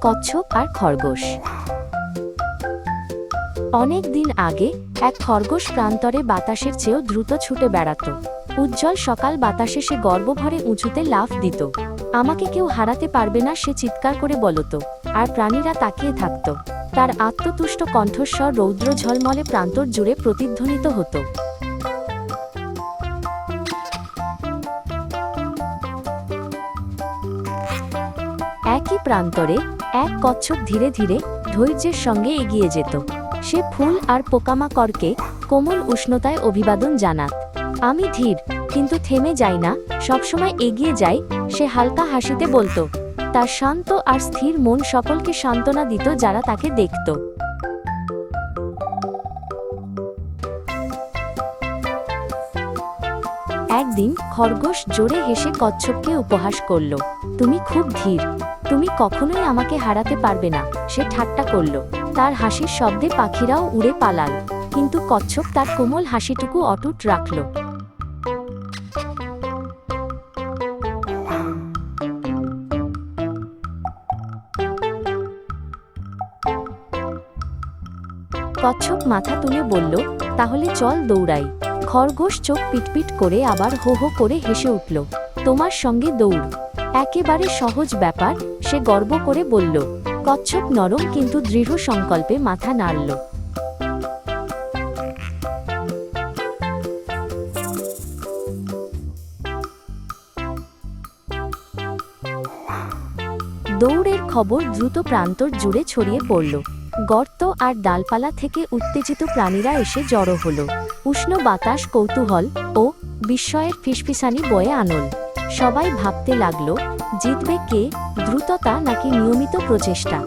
কচ্ছপ আর খরগোশ। অনেক দিন আগে এক খরগোশ প্রান্তরে বাতাসের চেয়েও দ্রুত ছুটে বেড়াত। উজ্জ্বল সকাল বাতাসে সে গর্বভরে উঁচুতে লাফ দিত। আমাকে কেউ হারাতে পারবে না, সে চিৎকার করে বলত, আর প্রাণীরা তাকিয়ে থাকত। তার আত্মতুষ্ট কণ্ঠস্বর রৌদ্র ঝলমলে প্রান্তর জুড়ে প্রতিধ্বনিত হতো। একই প্রান্তরে এক কচ্ছপ ধীরে ধীরে ধৈর্যের সঙ্গে এগিয়ে যেত। সে ফুল আর পোকামাকড়কে কোমল উষ্ণতায় অভিবাদন জানাত। আমি ধীর, কিন্তু থেমে যাই না, সবসময় এগিয়ে যাই, সে হালকা হাসিতে বলতো। তার শান্ত আর স্থির মন সকলকে সান্ত্বনা দিত যারা তাকে দেখত। একদিন খরগোশ জোরে হেসে কচ্ছপকে উপহাস করল। তুমি খুব ধীর, তুমি কখনোই আমাকে হারাতে পারবে না, সে ঠাট্টা করল। তার হাসির শব্দে পাখিরাও উড়ে পালাল, কিন্তু কচ্ছপ তার কোমল হাসিটুকু অটুট রাখল। কচ্ছপ মাথা তুলে বলল, তাহলে চল দৌড়াই। খরগোশ চোখ পিটপিট করে আবার হো হো করে হেসে উঠল। তোমার সঙ্গে দৌড়, একেবারে সহজ ব্যাপার, সে গর্ব করে বলল। কচ্ছপ নরম কিন্তু দৃঢ় সংকল্পে মাথা নাড়ল। দৌড়ের খবর দ্রুত প্রান্তর জুড়ে ছড়িয়ে পড়ল। গর্ত আর ডালপালা থেকে উত্তেজিত প্রাণীরা এসে জড়ো হলো। উষ্ণ বাতাস কৌতূহল ও বিস্ময়ের ফিসফিসানি বয়ে আনল। সবাই ভাবতে লাগলো, জিতবে কে, দ্রুততা নাকি নিয়মিত প্রচেষ্টা।